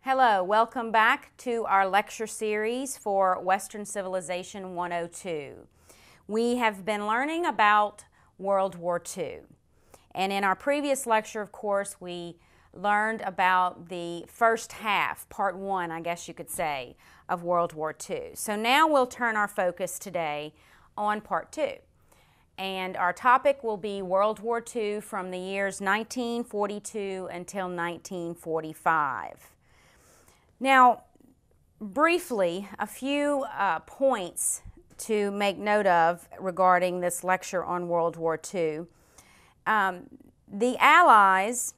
Hello, welcome back to our lecture series for Western Civilization 102. We have been learning about World War II. And in our previous lecture, of course, we learned about the first half, part one, I guess you could say, of World War II. So now we'll turn our focus today on part two. And our topic will be World War II from the years 1942 until 1945. Now, briefly, a few points to make note of regarding this lecture on World War II. The Allies,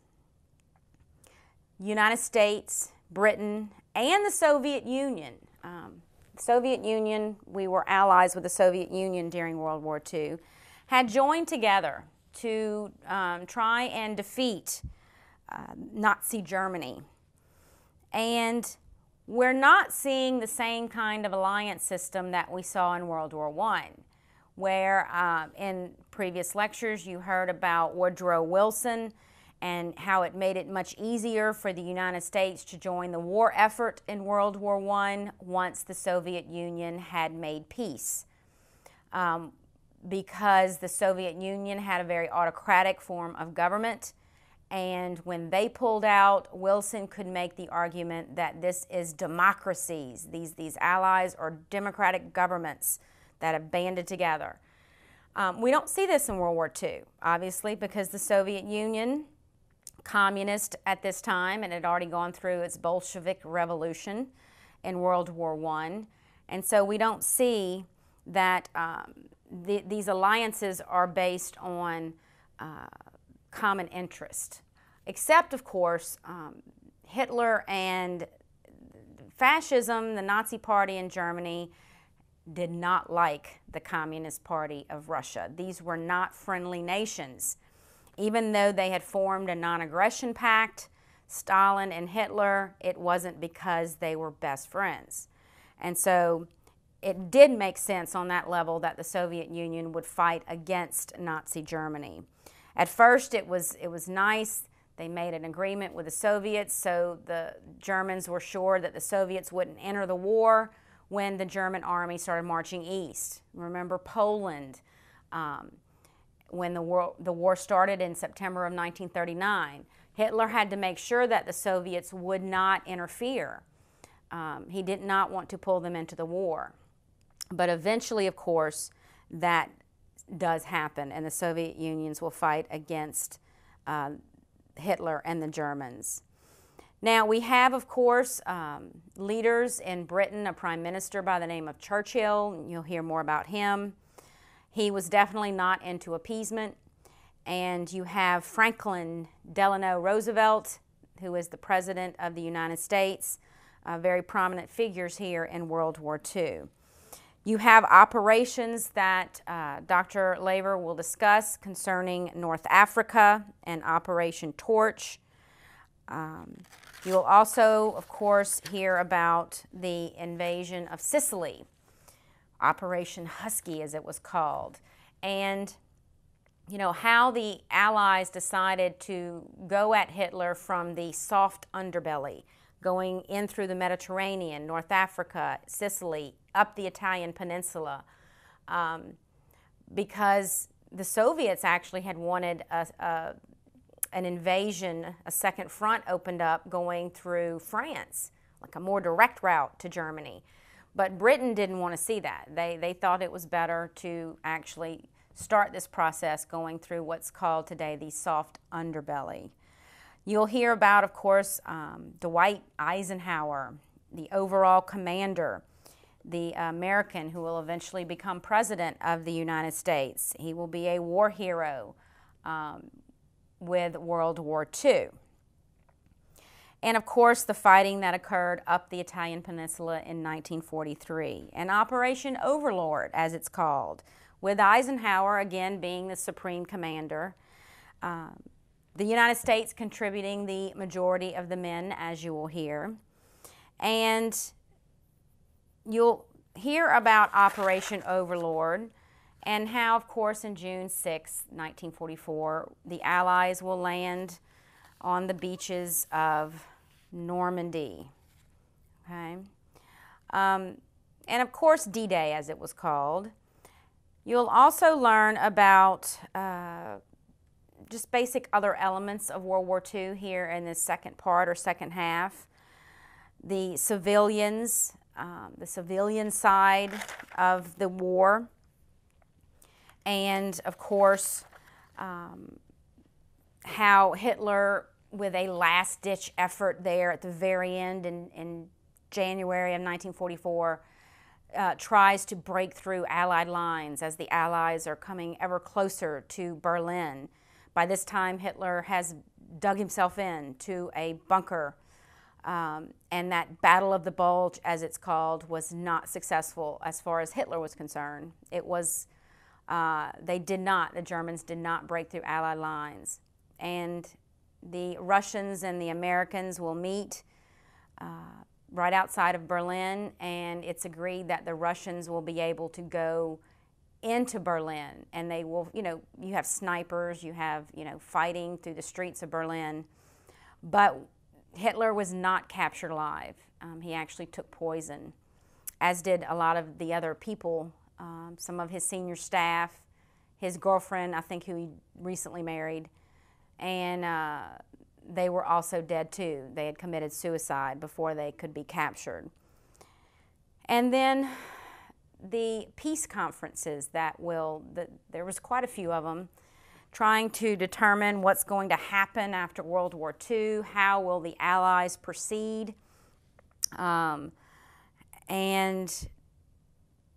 United States, Britain, and the Soviet Union. We were allies with the Soviet Union during World War II, had joined together to try and defeat Nazi Germany. And we're not seeing the same kind of alliance system that we saw in World War I, where in previous lectures you heard about Woodrow Wilson and how it made it much easier for the United States to join the war effort in World War I once the Soviet Union had made peace. Because the Soviet Union had a very autocratic form of government, and when they pulled out, Wilson could make the argument that this is democracies. These allies are democratic governments that have banded together. We don't see this in World War II, obviously, because the Soviet Union, communist at this time, and had already gone through its Bolshevik revolution in World War I. And so we don't see that these alliances are based on common interest, except, of course, Hitler and fascism, the Nazi Party in Germany, did not like the Communist Party of Russia. These were not friendly nations. Even though they had formed a non-aggression pact, Stalin and Hitler, it wasn't because they were best friends. And so it did make sense on that level that the Soviet Union would fight against Nazi Germany. At first, it was nice. They made an agreement with the Soviets, so the Germans were sure that the Soviets wouldn't enter the war when the German army started marching east. Remember Poland, when the war started in September of 1939. Hitler had to make sure that the Soviets would not interfere. He did not want to pull them into the war. But eventually, of course, that does happen, and the Soviet Unions will fight against Hitler and the Germans. Now, we have, of course, leaders in Britain, a prime minister by the name of Churchill. You'll hear more about him. He was definitely not into appeasement. And you have Franklin Delano Roosevelt, who is the President of the United States, very prominent figures here in World War II. You have operations that Dr. Laver will discuss concerning North Africa and Operation Torch. You will also, of course, hear about the invasion of Sicily, Operation Husky as it was called, and how the Allies decided to go at Hitler from the soft underbelly, going in through the Mediterranean, North Africa, Sicily, up the Italian peninsula, because the Soviets actually had wanted an invasion, a second front opened up going through France, like a more direct route to Germany. But Britain didn't want to see that. They thought it was better to actually start this process going through what's called today the soft underbelly. You'll hear about, of course, Dwight Eisenhower, the overall commander, the American who will eventually become president of the United States. He will be a war hero with World War II. And, of course, the fighting that occurred up the Italian peninsula in 1943, and Operation Overlord, as it's called, with Eisenhower, again, being the supreme commander. The United States contributing the majority of the men, as you will hear. And you'll hear about Operation Overlord and how, of course, in June 6, 1944, the Allies will land on the beaches of Normandy. Okay. And of course, D-Day, as it was called. You'll also learn about just basic other elements of World War II here in this second part or second half. The civilians, the civilian side of the war, and of course, how Hitler, with a last-ditch effort there at the very end in January of 1944, tries to break through Allied lines as the Allies are coming ever closer to Berlin. By this time, Hitler has dug himself in to a bunker, and that Battle of the Bulge, as it's called, was not successful as far as Hitler was concerned. It was, the Germans did not break through Allied lines. And the Russians and the Americans will meet right outside of Berlin, and it's agreed that the Russians will be able to go into Berlin, and they will, you have snipers, you have, fighting through the streets of Berlin. But Hitler was not captured alive. He actually took poison, as did a lot of the other people, some of his senior staff, his girlfriend, I think, who he recently married, and they were also dead too. They had committed suicide before they could be captured. And then the peace conferences there was quite a few of them, trying to determine what's going to happen after World War II, how will the Allies proceed, and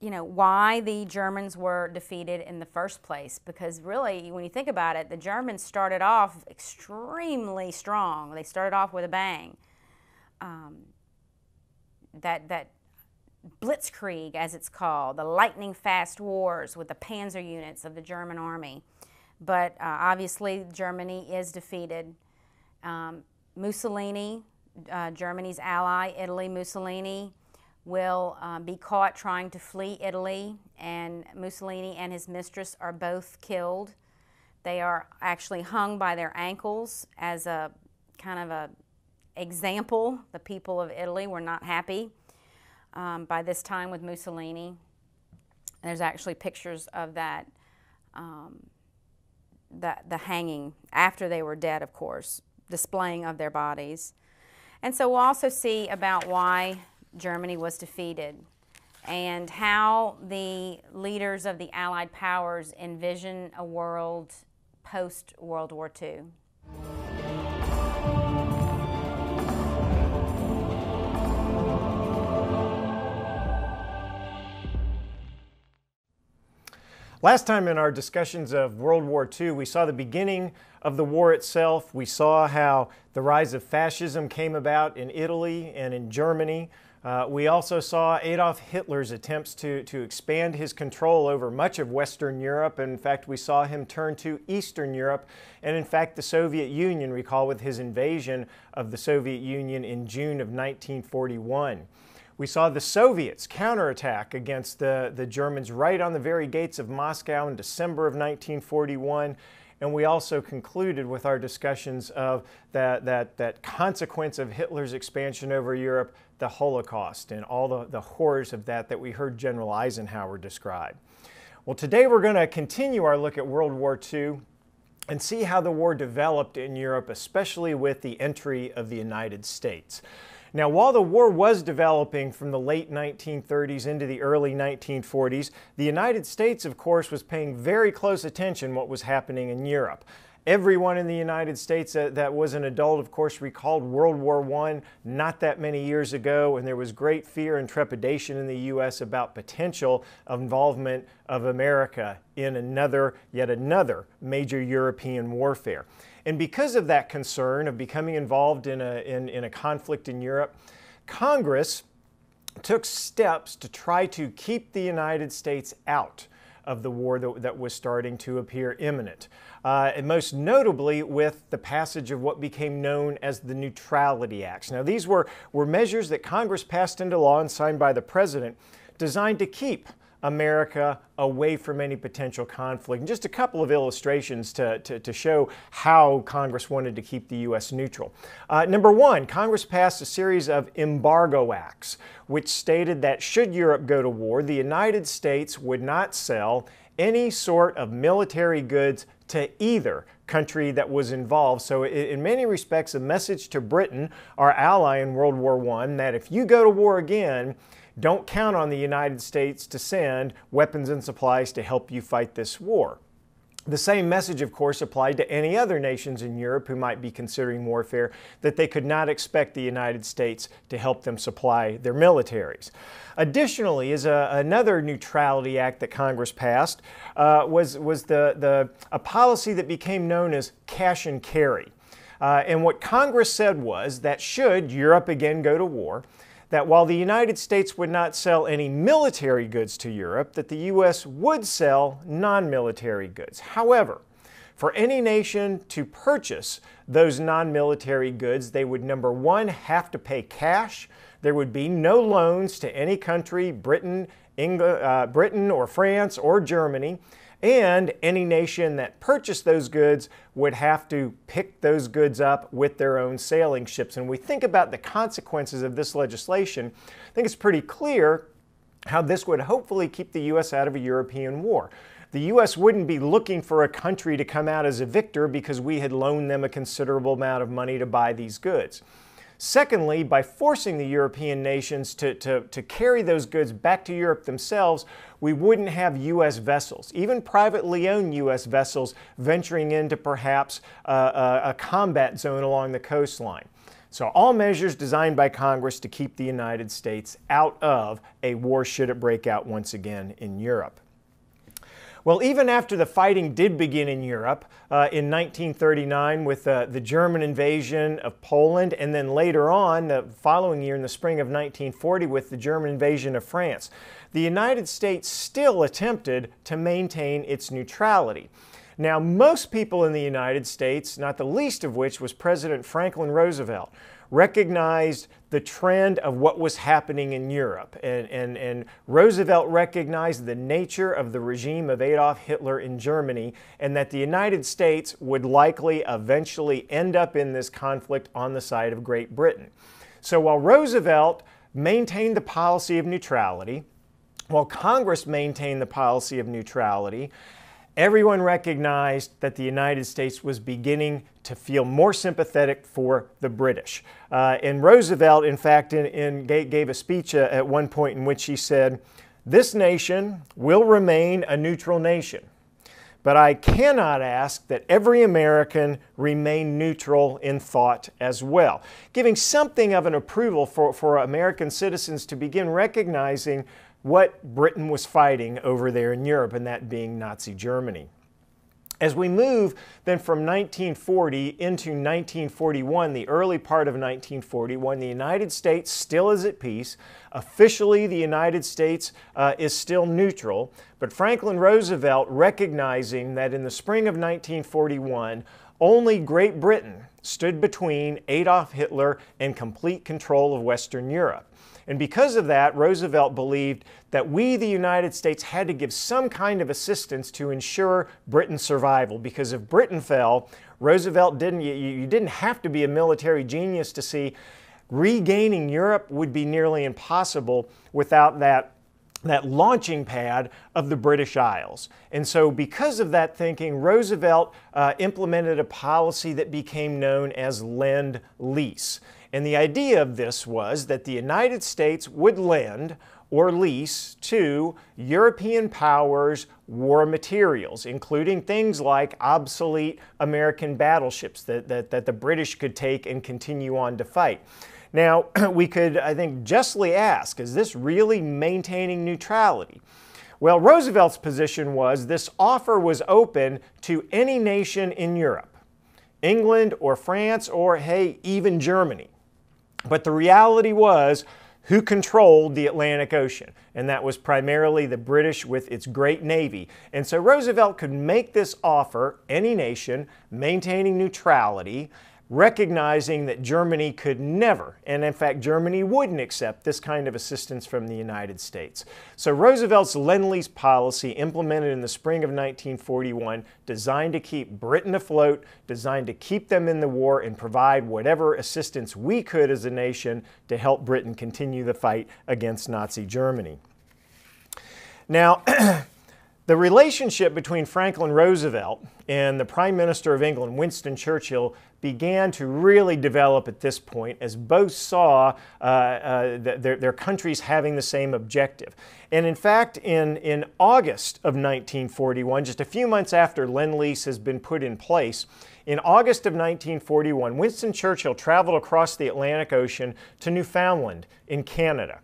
why the Germans were defeated in the first place. Because really, when you think about it, the Germans started off extremely strong. They started off with a bang. That blitzkrieg, as it's called, the lightning-fast wars with the panzer units of the German army. But obviously, Germany is defeated. Mussolini, Germany's ally, Italy, Mussolini, will be caught trying to flee Italy, and Mussolini and his mistress are both killed. They are actually hung by their ankles as a kind of a example. The people of Italy were not happy by this time with Mussolini. There's actually pictures of that, the hanging after they were dead, of course, displaying of their bodies. And so we'll also see about why Germany was defeated and how the leaders of the Allied powers envision a world post-World War II. Last time in our discussions of World War II, we saw the beginning of the war itself. We saw how the rise of fascism came about in Italy and in Germany. We also saw Adolf Hitler's attempts to expand his control over much of Western Europe. In fact, we saw him turn to Eastern Europe, and in fact the Soviet Union, recall, with his invasion of the Soviet Union in June of 1941. We saw the Soviets counterattack against the Germans right on the very gates of Moscow in December of 1941. And we also concluded with our discussions of that consequence of Hitler's expansion over Europe, the Holocaust, and all the horrors of that we heard General Eisenhower describe. Well, today we're going to continue our look at World War II and see how the war developed in Europe, especially with the entry of the United States. Now, while the war was developing from the late 1930s into the early 1940s, the United States, of course, was paying very close attention to what was happening in Europe. Everyone in the United States that was an adult, of course, recalled World War I not that many years ago, and there was great fear and trepidation in the U.S. about potential involvement of America in yet another major European warfare. And because of that concern of becoming involved in a conflict in Europe, Congress took steps to try to keep the United States out of the war that was starting to appear imminent. And most notably with the passage of what became known as the Neutrality Acts. Now, these were measures that Congress passed into law and signed by the President, designed to keep America away from any potential conflict. And just a couple of illustrations to show how Congress wanted to keep the U.S. neutral. Number one, Congress passed a series of embargo acts, which stated that should Europe go to war, the United States would not sell any sort of military goods to either country that was involved. So in many respects, a message to Britain, our ally in World War I, that if you go to war again, don't count on the United States to send weapons and supplies to help you fight this war. The same message, of course, applied to any other nations in Europe who might be considering warfare, that they could not expect the United States to help them supply their militaries. Additionally, another neutrality act that Congress passed was a policy that became known as cash and carry. And what Congress said was that should Europe again go to war, that while the United States would not sell any military goods to Europe, that the U.S. would sell non-military goods. However, for any nation to purchase those non-military goods, they would, number one, have to pay cash. There would be no loans to any country, Britain or France or Germany. And any nation that purchased those goods would have to pick those goods up with their own sailing ships. And we think about the consequences of this legislation, I think it's pretty clear how this would hopefully keep the U.S. out of a European war. The U.S. wouldn't be looking for a country to come out as a victor because we had loaned them a considerable amount of money to buy these goods. Secondly, by forcing the European nations to carry those goods back to Europe themselves, we wouldn't have U.S. vessels, even privately owned U.S. vessels, venturing into perhaps a combat zone along the coastline. So all measures designed by Congress to keep the United States out of a war should it break out once again in Europe. Well, even after the fighting did begin in Europe in 1939 with the German invasion of Poland, and then later on, the following year in the spring of 1940 with the German invasion of France, the United States still attempted to maintain its neutrality. Now, most people in the United States, not the least of which was President Franklin Roosevelt, recognized the trend of what was happening in Europe. And Roosevelt recognized the nature of the regime of Adolf Hitler in Germany, and that the United States would likely eventually end up in this conflict on the side of Great Britain. So while Roosevelt maintained the policy of neutrality, while Congress maintained the policy of neutrality, everyone recognized that the United States was beginning to feel more sympathetic for the British. And Roosevelt, in fact, gave a speech at one point in which he said, "This nation will remain a neutral nation, but I cannot ask that every American remain neutral in thought as well," giving something of an approval for American citizens to begin recognizing what Britain was fighting over there in Europe, and that being Nazi Germany. As we move then from 1940 into 1941, the early part of 1941, the United States still is at peace. Officially, the United States is still neutral, but Franklin Roosevelt, recognizing that in the spring of 1941, only Great Britain stood between Adolf Hitler and complete control of Western Europe. And because of that, Roosevelt believed that we, the United States, had to give some kind of assistance to ensure Britain's survival. Because if Britain fell, Roosevelt didn't, you didn't have to be a military genius to see regaining Europe would be nearly impossible without that launching pad of the British Isles. And so because of that thinking, Roosevelt implemented a policy that became known as Lend-Lease. And the idea of this was that the United States would lend or lease to European powers war materials, including things like obsolete American battleships that the British could take and continue on to fight. Now, we could, I think, justly ask, is this really maintaining neutrality? Well, Roosevelt's position was this offer was open to any nation in Europe, England or France or, hey, even Germany. But the reality was, who controlled the Atlantic Ocean? And that was primarily the British with its great navy. And so Roosevelt could make this offer, any nation, maintaining neutrality, recognizing that Germany could never, and in fact Germany wouldn't accept this kind of assistance from the United States. So Roosevelt's Lend-Lease policy, implemented in the spring of 1941, designed to keep Britain afloat, designed to keep them in the war and provide whatever assistance we could as a nation to help Britain continue the fight against Nazi Germany. Now, the relationship between Franklin Roosevelt and the Prime Minister of England, Winston Churchill, began to really develop at this point as both saw their countries having the same objective. And in fact, in August of 1941, just a few months after Lend-Lease has been put in place, in August of 1941, Winston Churchill traveled across the Atlantic Ocean to Newfoundland in Canada.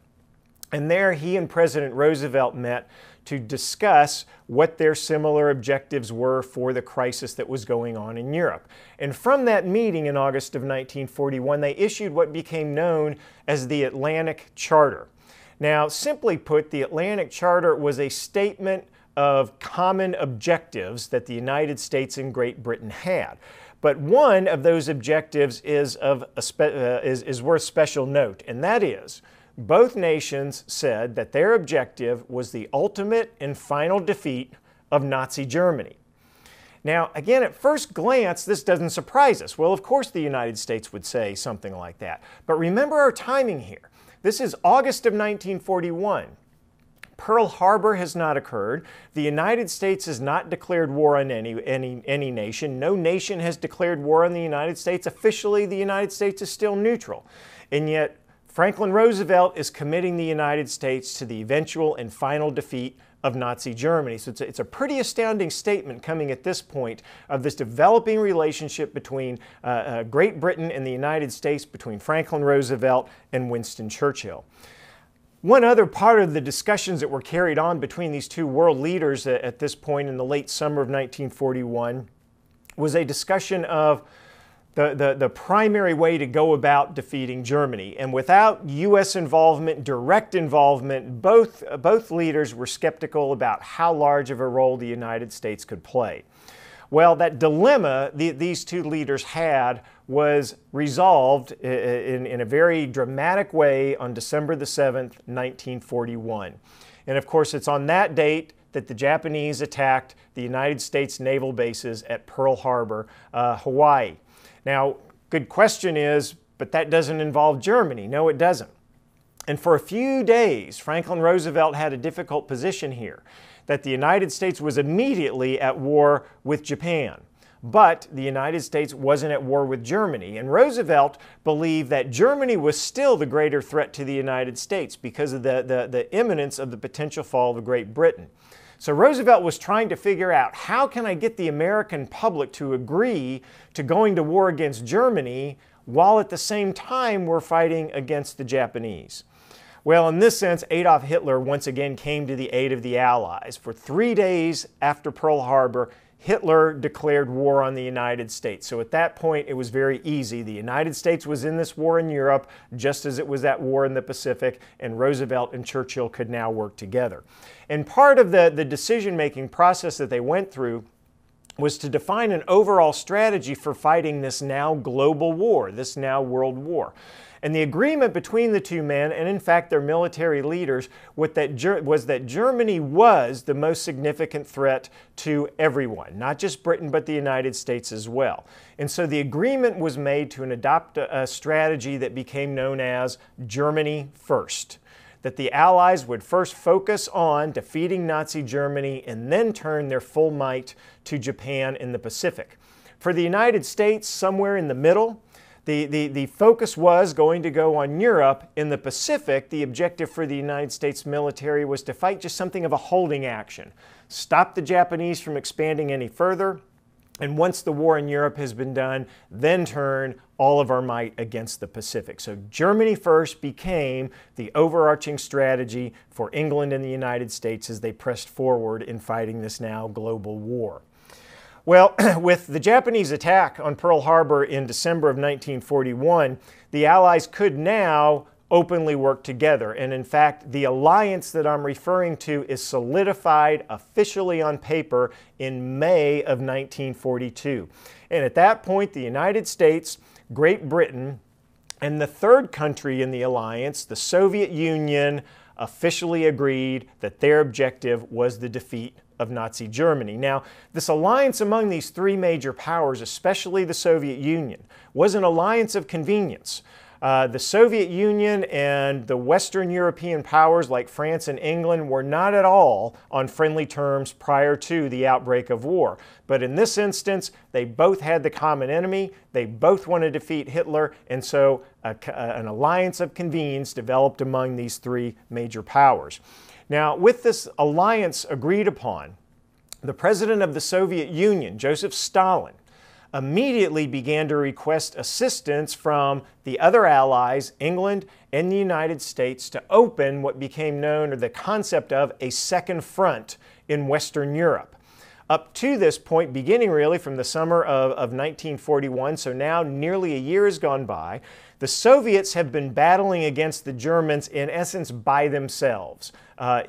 And there he and President Roosevelt met to discuss what their similar objectives were for the crisis that was going on in Europe. And from that meeting in August of 1941, they issued what became known as the Atlantic Charter. Now, simply put, the Atlantic Charter was a statement of common objectives that the United States and Great Britain had. But one of those objectives is worth special note, and that is, both nations said that their objective was the ultimate and final defeat of Nazi Germany. Now, again, at first glance, this doesn't surprise us. Well, of course the United States would say something like that. But remember our timing here. This is August of 1941. Pearl Harbor has not occurred. The United States has not declared war on any nation. No nation has declared war on the United States. Officially, the United States is still neutral. And yet, Franklin Roosevelt is committing the United States to the eventual and final defeat of Nazi Germany. So it's a pretty astounding statement coming at this point of this developing relationship between Great Britain and the United States, between Franklin Roosevelt and Winston Churchill. One other part of the discussions that were carried on between these two world leaders at this point in the late summer of 1941 was a discussion of the primary way to go about defeating Germany. And without U.S. involvement, direct involvement, both leaders were skeptical about how large of a role the United States could play. Well, that dilemma these two leaders had was resolved in a very dramatic way on December the 7th, 1941. And of course, it's on that date that the Japanese attacked the United States naval bases at Pearl Harbor, Hawaii. Now, good question is, but that doesn't involve Germany. No, it doesn't. And for a few days, Franklin Roosevelt had a difficult position here, that the United States was immediately at war with Japan. But the United States wasn't at war with Germany. And Roosevelt believed that Germany was still the greater threat to the United States because of the imminence of the potential fall of Great Britain. So Roosevelt was trying to figure out, how can I get the American public to agree to going to war against Germany while at the same time we're fighting against the Japanese? Well, in this sense, Adolf Hitler once again came to the aid of the Allies. For 3 days after Pearl Harbor, Hitler declared war on the United States. So at that point, it was very easy. The United States was in this war in Europe, just as it was at war in the Pacific, and Roosevelt and Churchill could now work together. And part of the decision-making process that they went through was to define an overall strategy for fighting this now global war, this now world war. And the agreement between the two men, and in fact their military leaders, was that Germany was the most significant threat to everyone, not just Britain, but the United States as well. And so the agreement was made to adopt a strategy that became known as Germany First. That the Allies would first focus on defeating Nazi Germany and then turn their full might to Japan in the Pacific. For the United States, somewhere in the middle, the focus was going to go on Europe. In the Pacific, the objective for the United States military was to fight just something of a holding action. Stop the Japanese from expanding any further, and once the war in Europe has been done, then turn all of our might against the Pacific. So Germany First became the overarching strategy for England and the United States as they pressed forward in fighting this now global war. Well, with the Japanese attack on Pearl Harbor in December of 1941, the Allies could now openly work together. And in fact, the alliance that I'm referring to is solidified officially on paper in May of 1942. And at that point, the United States Great Britain, and the third country in the alliance, the Soviet Union, officially agreed that their objective was the defeat of Nazi Germany. Now, this alliance among these three major powers, especially the Soviet Union, was an alliance of convenience. The Soviet Union and the Western European powers like France and England were not at all on friendly terms prior to the outbreak of war. But in this instance, they both had the common enemy, they both wanted to defeat Hitler, and so an alliance of convenience developed among these three major powers. Now, with this alliance agreed upon, the president of the Soviet Union, Joseph Stalin, immediately began to request assistance from the other allies, England and the United States, to open what became known, or the concept of, a second front in Western Europe. Up to this point, beginning really from the summer of 1941, so now nearly a year has gone by, the Soviets have been battling against the Germans in essence by themselves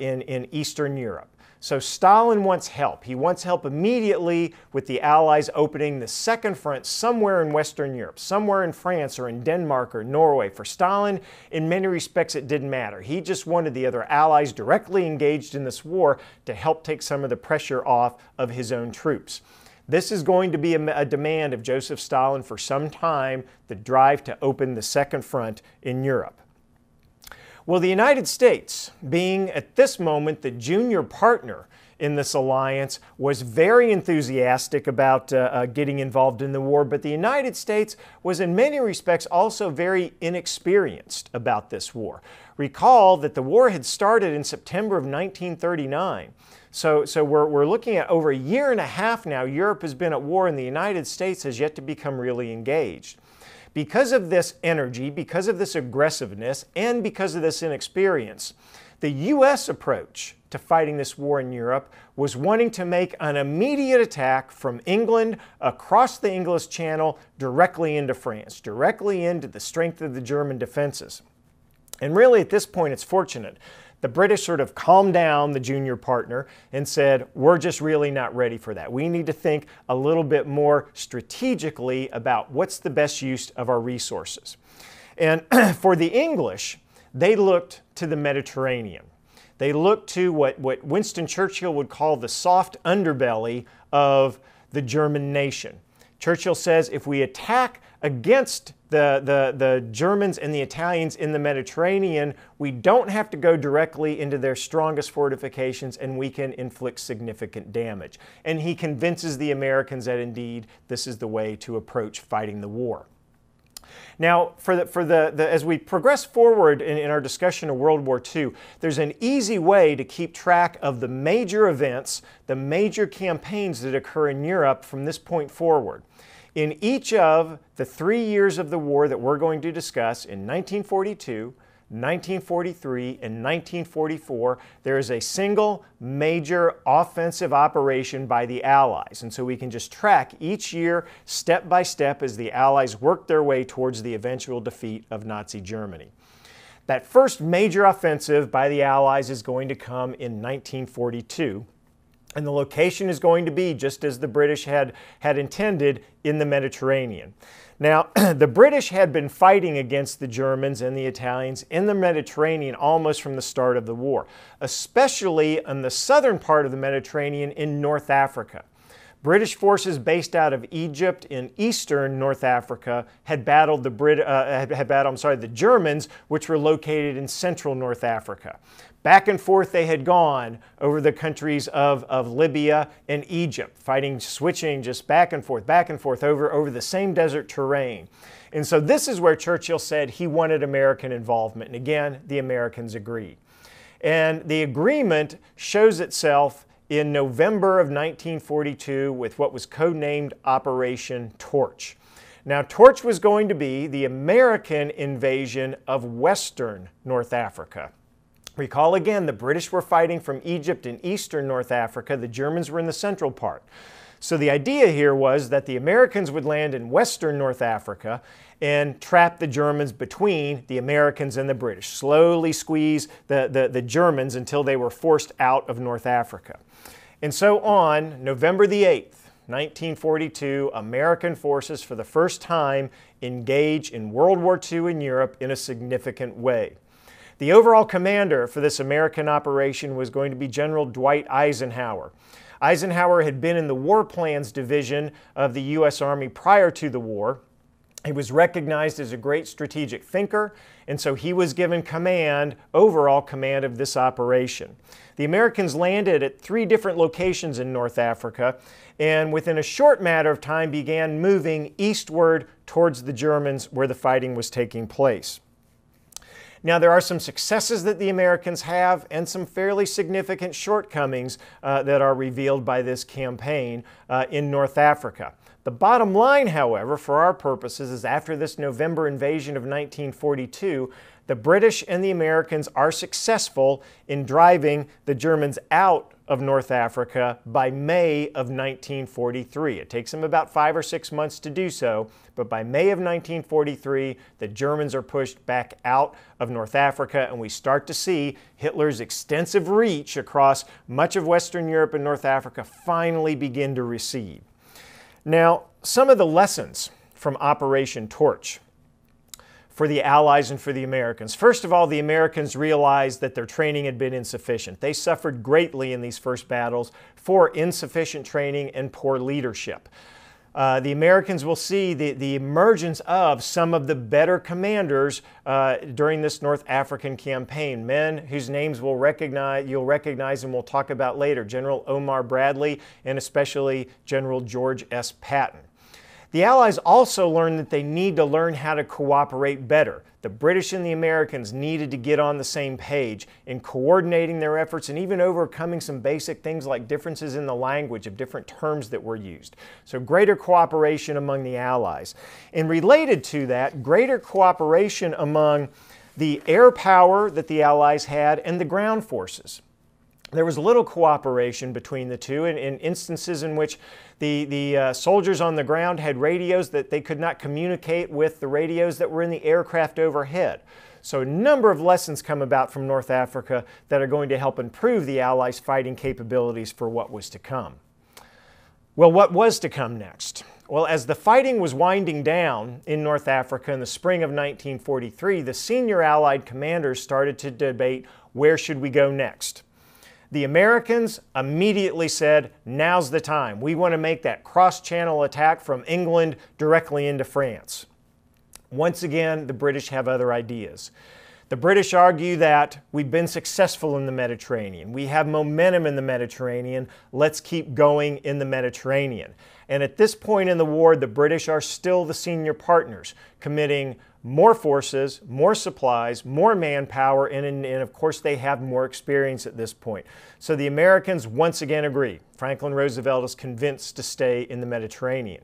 in Eastern Europe. So Stalin wants help. He wants help immediately with the Allies opening the second front somewhere in Western Europe, somewhere in France or in Denmark or Norway. For Stalin, in many respects, it didn't matter. He just wanted the other Allies directly engaged in this war to help take some of the pressure off of his own troops. This is going to be a demand of Joseph Stalin for some time, the drive to open the second front in Europe. Well, the United States, being at this moment the junior partner in this alliance, was very enthusiastic about getting involved in the war, but the United States was in many respects also very inexperienced about this war. Recall that the war had started in September of 1939. So we're looking at over a year and a half now. Europe has been at war and the United States has yet to become really engaged. Because of this energy, because of this aggressiveness, and because of this inexperience, the U.S. approach to fighting this war in Europe was wanting to make an immediate attack from England across the English Channel directly into France, directly into the strength of the German defenses. And really at this point it's fortunate. The British sort of calmed down the junior partner and said, we're just really not ready for that. We need to think a little bit more strategically about what's the best use of our resources. And for the English, they looked to the Mediterranean. They looked to what Winston Churchill would call the soft underbelly of the German nation. Churchill says if we attack against the Germans and the Italians in the Mediterranean, we don't have to go directly into their strongest fortifications and we can inflict significant damage. And he convinces the Americans that indeed this is the way to approach fighting the war. Now, as we progress forward in our discussion of World War II, there's an easy way to keep track of the major events, the major campaigns that occur in Europe from this point forward. In each of the 3 years of the war that we're going to discuss, in 1942, 1943, and 1944, there is a single major offensive operation by the Allies. And so we can just track each year, step by step, as the Allies work their way towards the eventual defeat of Nazi Germany. That first major offensive by the Allies is going to come in 1942. And the location is going to be, just as the British had intended, in the Mediterranean. Now, the British had been fighting against the Germans and the Italians in the Mediterranean almost from the start of the war, especially in the southern part of the Mediterranean in North Africa. British forces based out of Egypt in eastern North Africa had battled the Germans, which were located in central North Africa. Back and forth they had gone over the countries of Libya and Egypt, switching just back and forth over the same desert terrain. And so this is where Churchill said he wanted American involvement. And again, the Americans agreed. And the agreement shows itself in November of 1942 with what was codenamed Operation Torch. Now, Torch was going to be the American invasion of Western North Africa. Recall again, the British were fighting from Egypt and eastern North Africa. The Germans were in the central part. So the idea here was that the Americans would land in western North Africa and trap the Germans between the Americans and the British, slowly squeeze the Germans until they were forced out of North Africa. And so on November the 8th, 1942, American forces for the first time engage in World War II in Europe in a significant way. The overall commander for this American operation was going to be General Dwight Eisenhower. Eisenhower had been in the War Plans Division of the U.S. Army prior to the war. He was recognized as a great strategic thinker, and so he was given command, overall command of this operation. The Americans landed at 3 different locations in North Africa, and within a short matter of time began moving eastward towards the Germans where the fighting was taking place. Now, there are some successes that the Americans have and some fairly significant shortcomings that are revealed by this campaign in North Africa. The bottom line, however, for our purposes, is after this November invasion of 1942, the British and the Americans are successful in driving the Germans out of North Africa by May of 1943. It takes them about 5 or 6 months to do so, but by May of 1943, the Germans are pushed back out of North Africa, and we start to see Hitler's extensive reach across much of Western Europe and North Africa finally begin to recede. Now, some of the lessons from Operation Torch for the Allies and for the Americans. First of all, the Americans realized that their training had been insufficient. They suffered greatly in these first battles for insufficient training and poor leadership. The Americans will see the emergence of some of the better commanders during this North African campaign, men whose names you'll recognize and we'll talk about later, General Omar Bradley and especially General George S. Patton. The Allies also learned that they need to learn how to cooperate better. The British and the Americans needed to get on the same page in coordinating their efforts and even overcoming some basic things like differences in the language of different terms that were used. So greater cooperation among the Allies. And related to that, greater cooperation among the air power that the Allies had and the ground forces. There was little cooperation between the two in instances in which the soldiers on the ground had radios that they could not communicate with the radios that were in the aircraft overhead. So a number of lessons come about from North Africa that are going to help improve the Allies' fighting capabilities for what was to come. Well, what was to come next? Well, as the fighting was winding down in North Africa in the spring of 1943, the senior Allied commanders started to debate where should we go next. The Americans immediately said, now's the time. We want to make that cross-channel attack from England directly into France. Once again, the British have other ideas. The British argue that we've been successful in the Mediterranean. We have momentum in the Mediterranean. Let's keep going in the Mediterranean. And at this point in the war, the British are still the senior partners, committing more forces, more supplies, more manpower, and of course they have more experience at this point. So the Americans once again agree. Franklin Roosevelt is convinced to stay in the Mediterranean.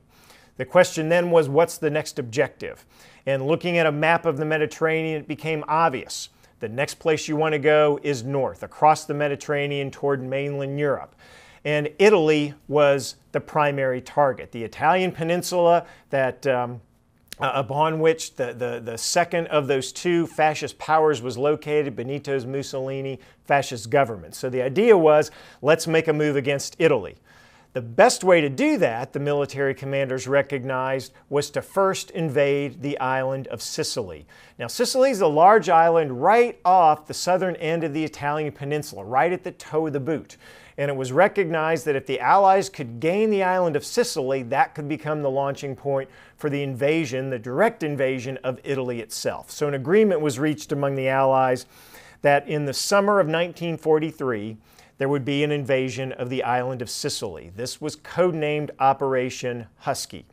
The question then was, what's the next objective? And looking at a map of the Mediterranean, it became obvious. The next place you want to go is north, across the Mediterranean toward mainland Europe. And Italy was the primary target. The Italian peninsula that upon which the second of those two fascist powers was located, Benito Mussolini's fascist government. So the idea was, let's make a move against Italy. The best way to do that, the military commanders recognized, was to first invade the island of Sicily. Now, Sicily is a large island right off the southern end of the Italian peninsula, right at the toe of the boot. And it was recognized that if the Allies could gain the island of Sicily, that could become the launching point for the invasion, the direct invasion of Italy itself. So an agreement was reached among the Allies that in the summer of 1943, there would be an invasion of the island of Sicily. This was codenamed Operation Husky.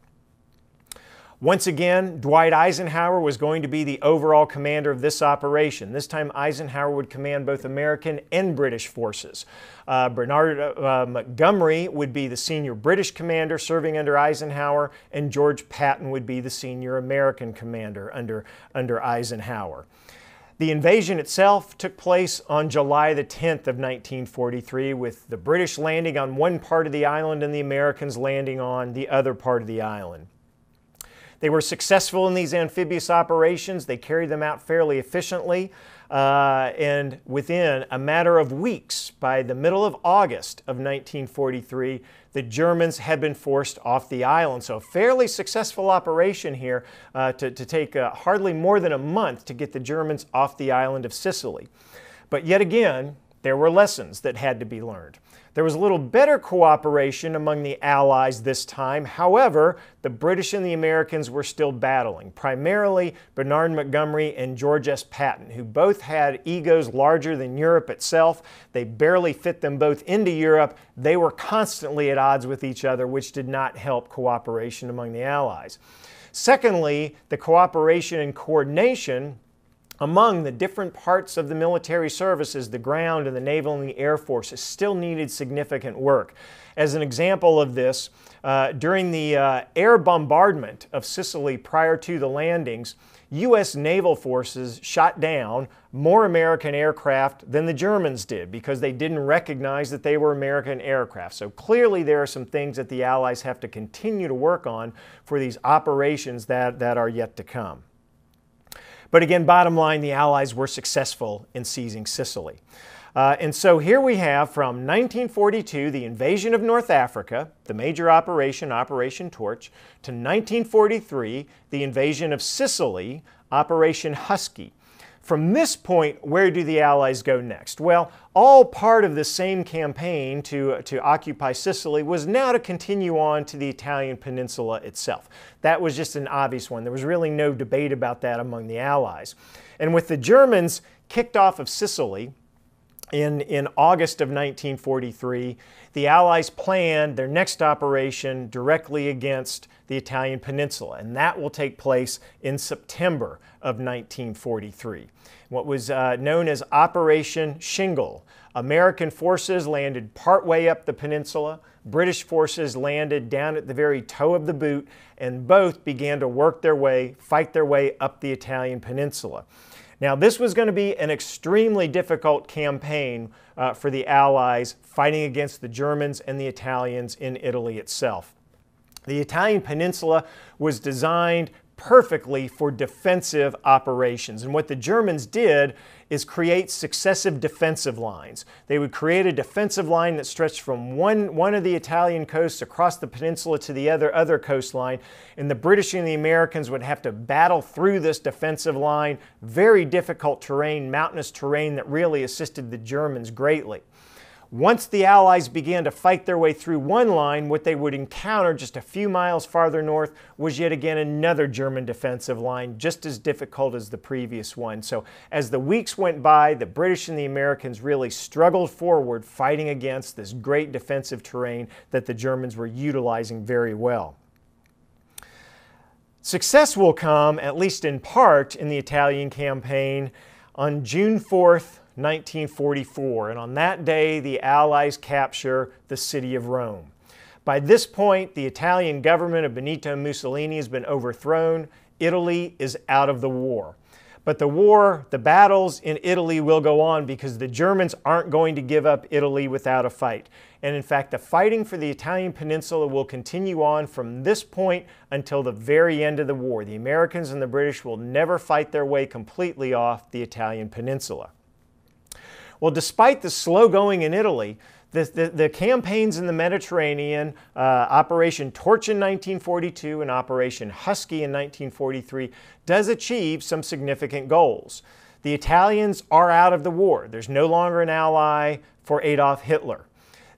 Once again, Dwight Eisenhower was going to be the overall commander of this operation. This time Eisenhower would command both American and British forces. Bernard Montgomery would be the senior British commander serving under Eisenhower, and George Patton would be the senior American commander under Eisenhower. The invasion itself took place on July the 10th of 1943, with the British landing on one part of the island and the Americans landing on the other part of the island. They were successful in these amphibious operations. They carried them out fairly efficiently. And within a matter of weeks, by the middle of August of 1943, the Germans had been forced off the island. So a fairly successful operation here to take hardly more than a month to get the Germans off the island of Sicily. But yet again, there were lessons that had to be learned. There was a little better cooperation among the Allies this time. However, the British and the Americans were still battling, primarily Bernard Montgomery and George S. Patton, who both had egos larger than Europe itself. They barely fit them both into Europe. They were constantly at odds with each other, which did not help cooperation among the Allies. Secondly, the cooperation and coordination among the different parts of the military services, the ground and the naval and the air forces, still needed significant work. As an example of this, during the air bombardment of Sicily prior to the landings, U.S. naval forces shot down more American aircraft than the Germans did because they didn't recognize that they were American aircraft. So clearly there are some things that the Allies have to continue to work on for these operations that are yet to come. But again, bottom line, the Allies were successful in seizing Sicily. And so here we have from 1942, the invasion of North Africa, the major operation, Operation Torch, to 1943, the invasion of Sicily, Operation Husky. From this point, where do the Allies go next? Well, all part of the same campaign to occupy Sicily was now to continue on to the Italian peninsula itself. That was just an obvious one. There was really no debate about that among the Allies. And with the Germans kicked off of Sicily in August of 1943, the Allies planned their next operation directly against the Italian peninsula, and that will take place in September of 1943. What was known as Operation Shingle. American forces landed partway up the peninsula. British forces landed down at the very toe of the boot, and both began to work their way, fight their way up the Italian peninsula. Now, this was going to be an extremely difficult campaign for the Allies fighting against the Germans and the Italians in Italy itself. The Italian peninsula was designed perfectly for defensive operations. And what the Germans did is create successive defensive lines. They would create a defensive line that stretched from one of the Italian coasts across the peninsula to the other coastline, and the British and the Americans would have to battle through this defensive line. Very difficult terrain, mountainous terrain that really assisted the Germans greatly. Once the Allies began to fight their way through one line, what they would encounter just a few miles farther north was yet again another German defensive line, just as difficult as the previous one. So as the weeks went by, the British and the Americans really struggled forward, fighting against this great defensive terrain that the Germans were utilizing very well. Success will come, at least in part, in the Italian campaign on June 4th, 1944, and on that day the Allies capture the city of Rome. By this point, the Italian government of Benito Mussolini has been overthrown. Italy is out of the war. But the battles in Italy will go on because the Germans aren't going to give up Italy without a fight. And in fact, the fighting for the Italian peninsula will continue on from this point until the very end of the war. The Americans and the British will never fight their way completely off the Italian peninsula. Well, despite the slow going in Italy, the campaigns in the Mediterranean, Operation Torch in 1942 and Operation Husky in 1943, does achieve some significant goals. The Italians are out of the war. There's no longer an ally for Adolf Hitler.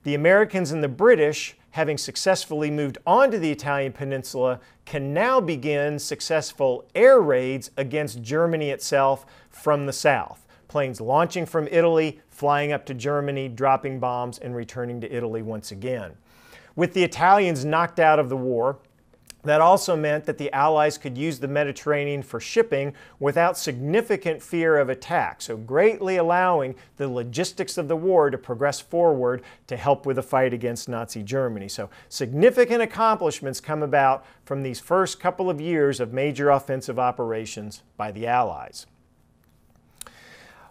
The Americans and the British, having successfully moved onto the Italian peninsula, can now begin successful air raids against Germany itself from the south. Planes launching from Italy, flying up to Germany, dropping bombs, and returning to Italy once again. With the Italians knocked out of the war, that also meant that the Allies could use the Mediterranean for shipping without significant fear of attack, so greatly allowing the logistics of the war to progress forward to help with the fight against Nazi Germany. So significant accomplishments come about from these first couple of years of major offensive operations by the Allies.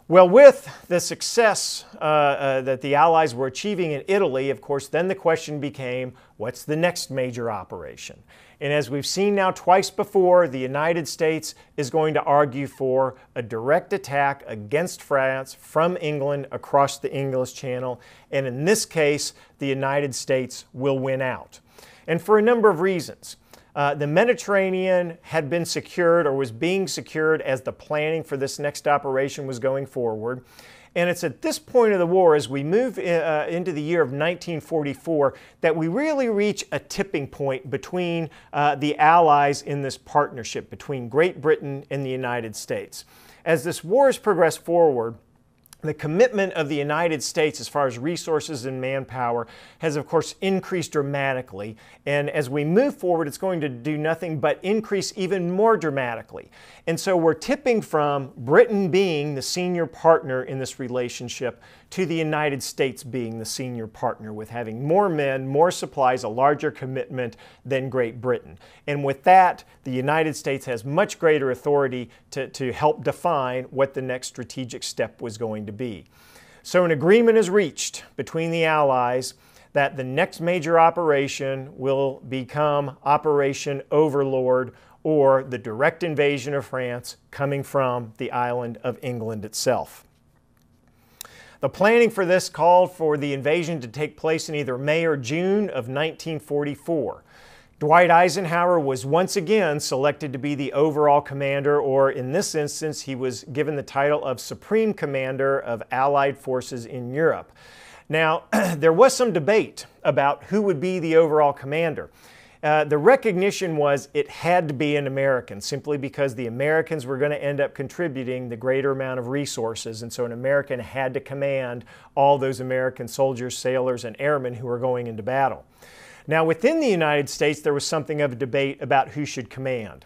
Well, with the success that the Allies were achieving in Italy, of course, then the question became, what's the next major operation? And as we've seen now twice before, the United States is going to argue for a direct attack against France from England across the English Channel. And in this case, the United States will win out. And for a number of reasons. The Mediterranean had been secured or was being secured as the planning for this next operation was going forward. And it's at this point of the war, as we move into the year of 1944, that we really reach a tipping point between the Allies in this partnership between Great Britain and the United States. As this war has progressed forward, the commitment of the United States as far as resources and manpower has, of course, increased dramatically. And as we move forward, it's going to do nothing but increase even more dramatically. And so we're tipping from Britain being the senior partner in this relationship to the United States being the senior partner, with having more men, more supplies, a larger commitment than Great Britain. And with that, the United States has much greater authority to help define what the next strategic step was going to be. So an agreement is reached between the Allies that the next major operation will become Operation Overlord, or the direct invasion of France coming from the island of England itself. The planning for this called for the invasion to take place in either May or June of 1944. Dwight Eisenhower was once again selected to be the overall commander, or in this instance, he was given the title of Supreme Commander of Allied Forces in Europe. Now, there was some debate about who would be the overall commander. The recognition was it had to be an American, simply because the Americans were going to end up contributing the greater amount of resources, and so an American had to command all those American soldiers, sailors, and airmen who were going into battle. Now, within the United States, there was something of a debate about who should command.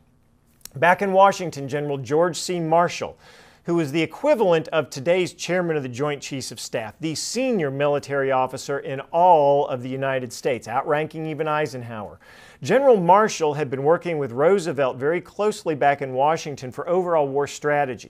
Back in Washington, General George C. Marshall, who was the equivalent of today's chairman of the Joint Chiefs of Staff, the senior military officer in all of the United States, outranking even Eisenhower. General Marshall had been working with Roosevelt very closely back in Washington for overall war strategy.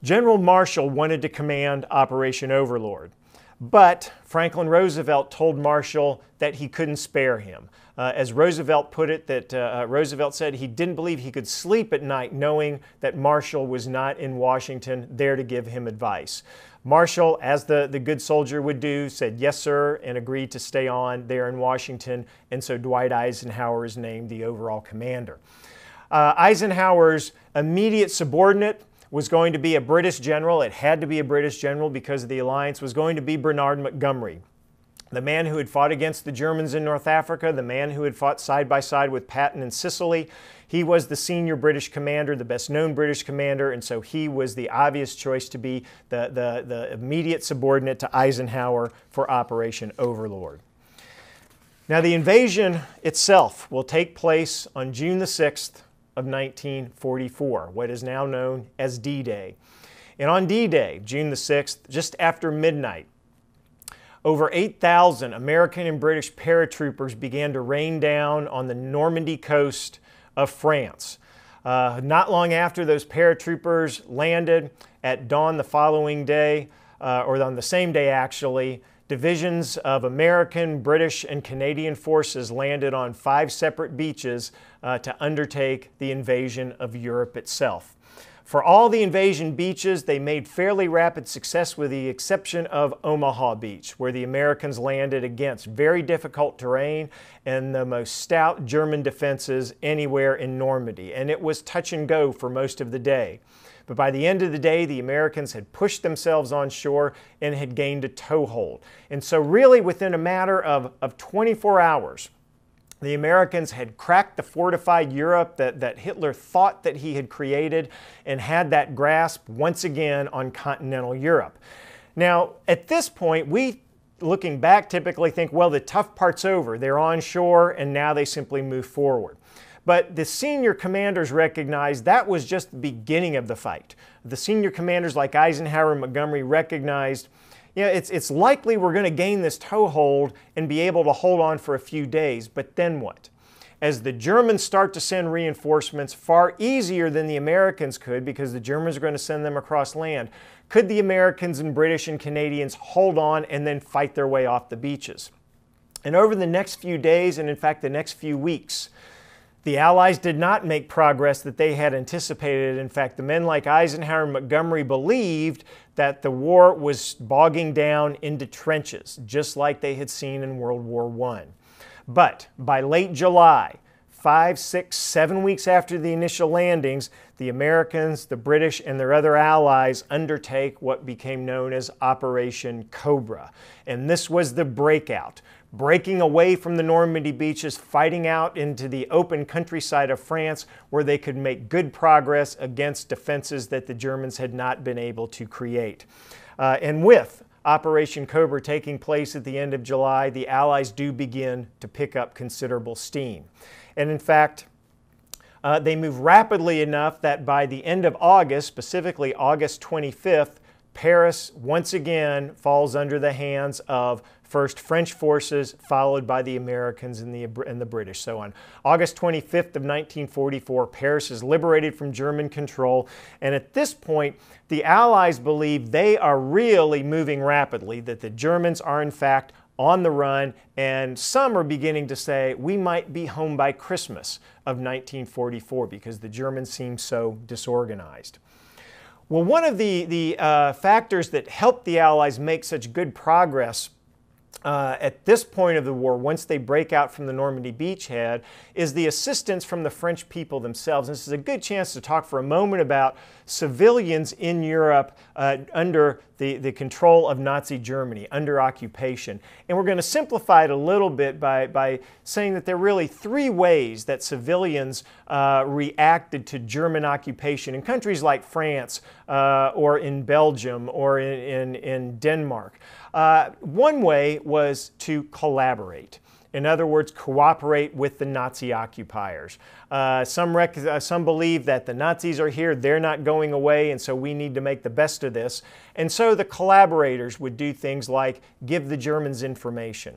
General Marshall wanted to command Operation Overlord, but Franklin Roosevelt told Marshall that he couldn't spare him. As Roosevelt put it, Roosevelt said he didn't believe he could sleep at night knowing that Marshall was not in Washington there to give him advice. Marshall, as the good soldier would do, said yes sir and agreed to stay on there in Washington, and so Dwight Eisenhower is named the overall commander. Eisenhower's immediate subordinate was going to be a British general. It had to be a British general because of the alliance, was going to be Bernard Montgomery, the man who had fought against the Germans in North Africa, the man who had fought side by side with Patton in Sicily. He was the senior British commander, the best known British commander, and so he was the obvious choice to be the immediate subordinate to Eisenhower for Operation Overlord. Now, the invasion itself will take place on June the 6th of 1944, what is now known as D-Day. And on D-Day, June the 6th, just after midnight, over 8,000 American and British paratroopers began to rain down on the Normandy coast of France. Not long after those paratroopers landed, at dawn the following day, or on the same day actually, divisions of American, British, and Canadian forces landed on 5 separate beaches to undertake the invasion of Europe itself. For all the invasion beaches, they made fairly rapid success with the exception of Omaha Beach, where the Americans landed against very difficult terrain and the most stout German defenses anywhere in Normandy. And it was touch and go for most of the day. But by the end of the day, the Americans had pushed themselves on shore and had gained a toehold. And so really within a matter of 24 hours, the Americans had cracked the fortified Europe that Hitler thought that he had created and had that grasp once again on continental Europe. Now, at this point, we, looking back, typically think, well, the tough part's over. They're on shore and now they simply move forward. But the senior commanders recognized that was just the beginning of the fight. The senior commanders like Eisenhower and Montgomery recognized, you know, it's likely we're going to gain this toehold and be able to hold on for a few days, but then what? as the Germans start to send reinforcements far easier than the Americans could, because the Germans are going to send them across land, could the Americans and British and Canadians hold on and then fight their way off the beaches? And over the next few days, and in fact the next few weeks, the Allies did not make progress that they had anticipated. In fact, the men like Eisenhower and Montgomery believed that the war was bogging down into trenches, just like they had seen in World War I. But by late July, 5, 6, 7 weeks after the initial landings, the Americans, the British, and their other allies undertake what became known as Operation Cobra. And this was the breakout, breaking away from the Normandy beaches, fighting out into the open countryside of France, where they could make good progress against defenses that the Germans had not been able to create. And with Operation Cobra taking place at the end of July, the Allies do begin to pick up considerable steam. And in fact, they move rapidly enough that by the end of August, specifically August 25th, Paris once again falls under the hands of first French forces, followed by the Americans and the British. So on August 25th of 1944, Paris is liberated from German control. And at this point, the Allies believe they are really moving rapidly, that the Germans are in fact on the run, and some are beginning to say we might be home by Christmas of 1944 because the Germans seem so disorganized. Well, one of the factors that helped the Allies make such good progress at this point of the war, once they break out from the Normandy beachhead, is the assistance from the French people themselves. And this is a good chance to talk for a moment about civilians in Europe under the control of Nazi Germany, under occupation. And we're going to simplify it a little bit by saying that there are really three ways that civilians reacted to German occupation in countries like France or in Belgium or in Denmark. One way was to collaborate. In other words, cooperate with the Nazi occupiers. Some believe that the Nazis are here, they're not going away, and so we need to make the best of this. And so the collaborators would do things like give the Germans information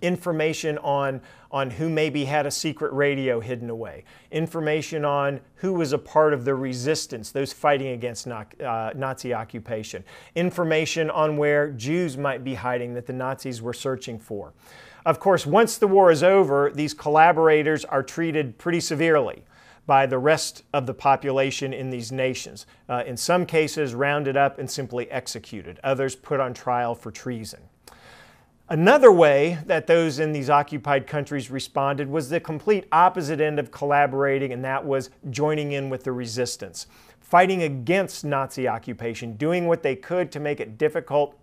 on who maybe had a secret radio hidden away, information on who was a part of the resistance, those fighting against Nazi occupation, information on where Jews might be hiding that the Nazis were searching for. Of course, once the war is over, these collaborators are treated pretty severely by the rest of the population in these nations. In some cases, rounded up and simply executed. Others put on trial for treason. Another way that those in these occupied countries responded was the complete opposite end of collaborating, and that was joining in with the resistance, fighting against Nazi occupation, doing what they could to make it difficult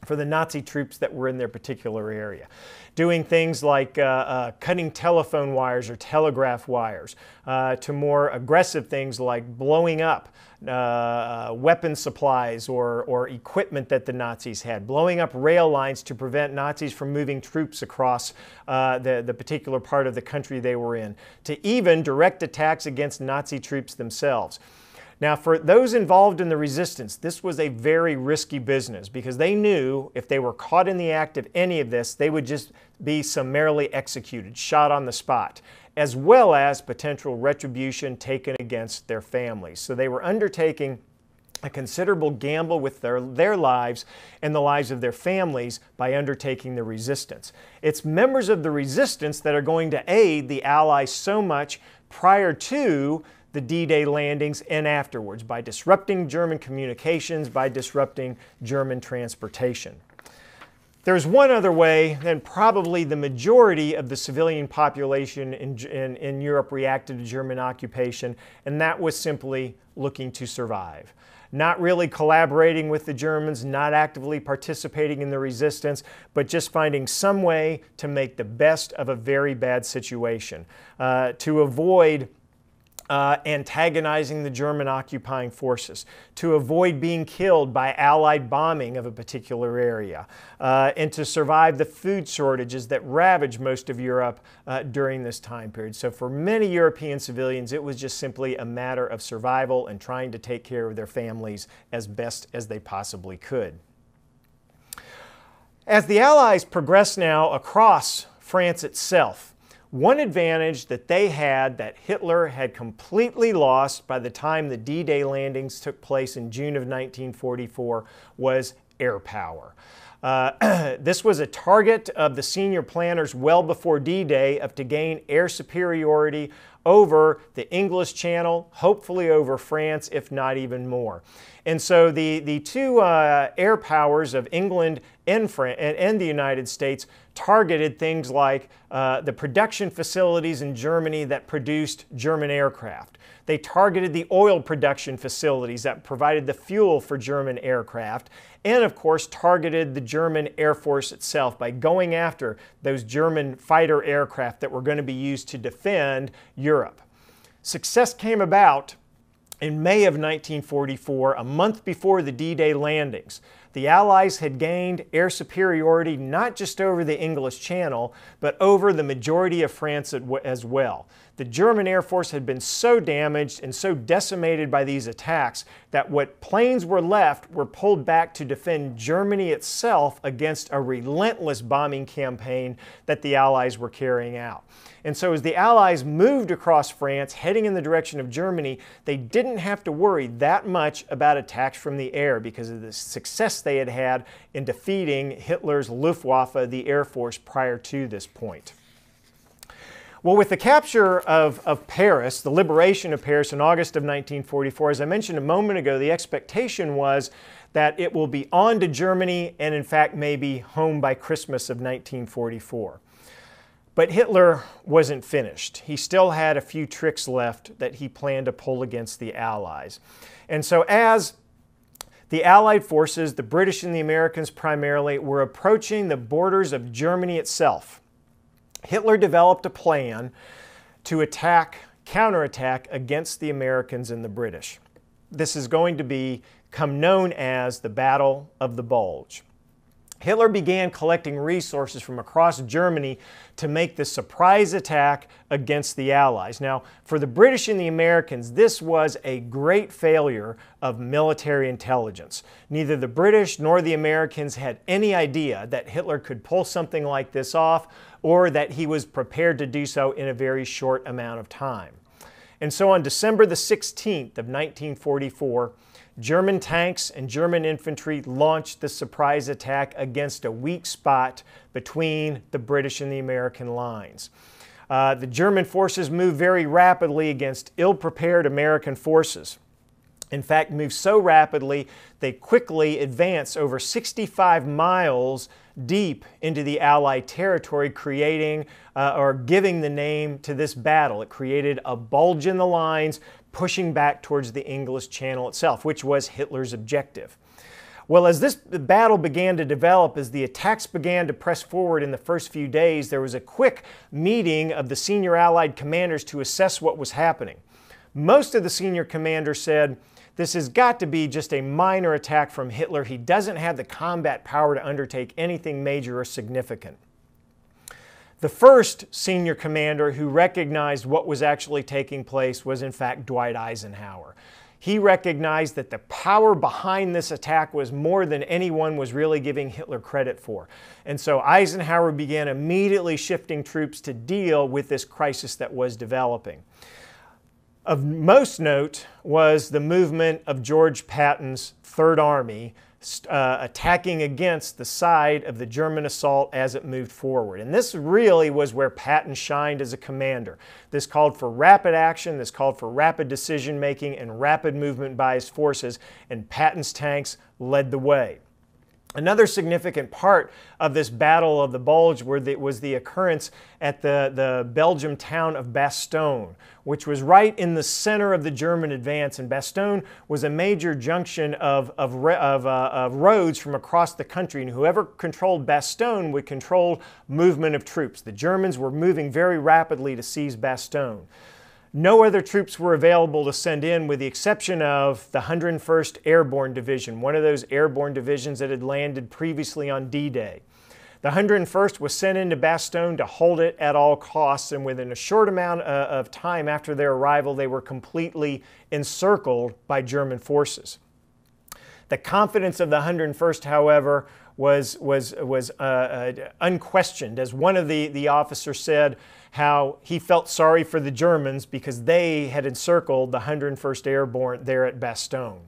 for the Nazi troops that were in their particular area. Doing things like cutting telephone wires or telegraph wires, to more aggressive things like blowing up weapon supplies or equipment that the Nazis had, blowing up rail lines to prevent Nazis from moving troops across the particular part of the country they were in, to even direct attacks against Nazi troops themselves. Now, for those involved in the resistance, this was a very risky business because they knew if they were caught in the act of any of this, they would just be summarily executed, shot on the spot, as well as potential retribution taken against their families. So they were undertaking a considerable gamble with their lives and the lives of their families by undertaking the resistance. It's members of the resistance that are going to aid the Allies so much prior to the D-Day landings and afterwards, by disrupting German communications, by disrupting German transportation. There's one other way, and probably the majority of the civilian population in Europe reacted to German occupation, and that was simply looking to survive. Not really collaborating with the Germans, not actively participating in the resistance, but just finding some way to make the best of a very bad situation, to avoid antagonizing the German occupying forces, to avoid being killed by Allied bombing of a particular area, and to survive the food shortages that ravaged most of Europe during this time period. So for many European civilians, it was just simply a matter of survival and trying to take care of their families as best as they possibly could. As the Allies progress now across France itself, One advantage that they had that Hitler had completely lost by the time the D-Day landings took place in June of 1944 was air power. This was a target of the senior planners well before D-Day to gain air superiority over the English Channel, hopefully over France, if not even more. And so the two air powers of England and the United States targeted things like the production facilities in Germany that produced German aircraft. They targeted the oil production facilities that provided the fuel for German aircraft, and of course targeted the German Air Force itself by going after those German fighter aircraft that were going to be used to defend Europe. Success came about in May of 1944, a month before the D-Day landings. The Allies had gained air superiority not just over the English Channel, but over the majority of France as well. The German Air Force had been so damaged and so decimated by these attacks that what planes were left were pulled back to defend Germany itself against a relentless bombing campaign that the Allies were carrying out. And so as the Allies moved across France, heading in the direction of Germany, they didn't have to worry that much about attacks from the air because of the success they had had in defeating Hitler's Luftwaffe, the Air Force, prior to this point. Well, with the capture of Paris, the liberation of Paris in August of 1944, as I mentioned a moment ago, the expectation was that it will be on to Germany and in fact maybe home by Christmas of 1944. But Hitler wasn't finished. He still had a few tricks left that he planned to pull against the Allies. And so as the Allied forces, the British and the Americans primarily, were approaching the borders of Germany itself, Hitler developed a plan to counterattack against the Americans and the British. This is going to become known as the Battle of the Bulge. Hitler began collecting resources from across Germany to make the surprise attack against the Allies. Now, for the British and the Americans, this was a great failure of military intelligence. Neither the British nor the Americans had any idea that Hitler could pull something like this off or that he was prepared to do so in a very short amount of time. And so on December the 16th of 1944, German tanks and German infantry launched the surprise attack against a weak spot between the British and the American lines. The German forces moved very rapidly against ill-prepared American forces. In fact, moved so rapidly, they quickly advanced over 65 miles deep into the Allied territory, creating or giving the name to this battle. It created a bulge in the lines, pushing back towards the English Channel itself, which was Hitler's objective. Well, as this battle began to develop, as the attacks began to press forward in the first few days, there was a quick meeting of the senior Allied commanders to assess what was happening. Most of the senior commanders said, this has got to be just a minor attack from Hitler. He doesn't have the combat power to undertake anything major or significant. The first senior commander who recognized what was actually taking place was in fact Dwight Eisenhower. He recognized that the power behind this attack was more than anyone was really giving Hitler credit for. And so Eisenhower began immediately shifting troops to deal with this crisis that was developing. Of most note was the movement of George Patton's Third Army attacking against the side of the German assault as it moved forward. And this really was where Patton shined as a commander. This called for rapid action, this called for rapid decision making and rapid movement by his forces, and Patton's tanks led the way. Another significant part of this Battle of the Bulge was the occurrence at the Belgian town of Bastogne, which was right in the center of the German advance. And Bastogne was a major junction of roads from across the country. And whoever controlled Bastogne would control movement of troops. The Germans were moving very rapidly to seize Bastogne. No other troops were available to send in with the exception of the 101st Airborne Division, one of those airborne divisions that had landed previously on D-Day. The 101st was sent into Bastogne to hold it at all costs, and within a short amount of time after their arrival, they were completely encircled by German forces. The confidence of the 101st, however, was unquestioned, as one of the officers said how he felt sorry for the Germans because they had encircled the 101st Airborne there at Bastogne.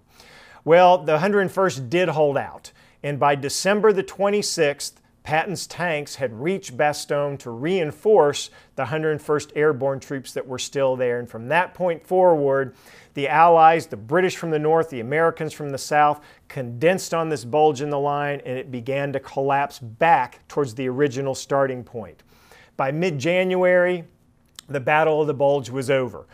Well, the 101st did hold out, and by December the 26th, Patton's tanks had reached Bastogne to reinforce the 101st Airborne troops that were still there. And from that point forward, the Allies, the British from the north, the Americans from the south, condensed on this bulge in the line, and it began to collapse back towards the original starting point. By mid-January, the Battle of the Bulge was over.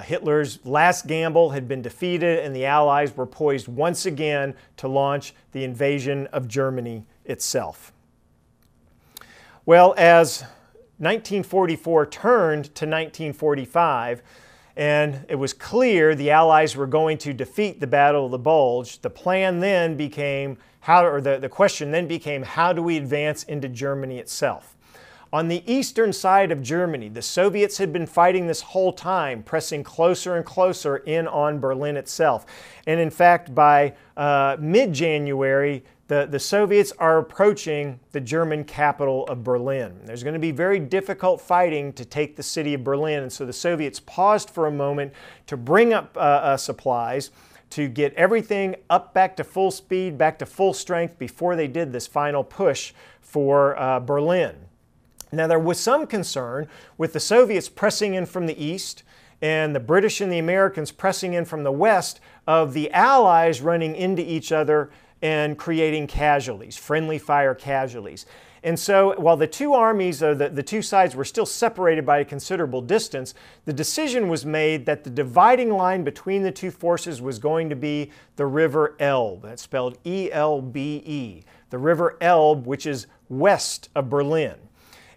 Hitler's last gamble had been defeated, and the Allies were poised once again to launch the invasion of Germany itself. Well, as 1944 turned to 1945, and it was clear the Allies were going to defeat the Battle of the Bulge, the plan then became, the question then became, how do we advance into Germany itself? On the eastern side of Germany, the Soviets had been fighting this whole time, pressing closer and closer in on Berlin itself. And in fact, by mid-January, the Soviets are approaching the German capital of Berlin. There's going to be very difficult fighting to take the city of Berlin, and so the Soviets paused for a moment to bring up supplies, to get everything up back to full speed, back to full strength before they did this final push for Berlin. Now, there was some concern with the Soviets pressing in from the east and the British and the Americans pressing in from the west of the Allies running into each other and creating casualties, friendly fire casualties. And so while the two armies, the two sides were still separated by a considerable distance, the decision was made that the dividing line between the two forces was going to be the River Elbe. That's spelled E-L-B-E. The River Elbe, which is west of Berlin.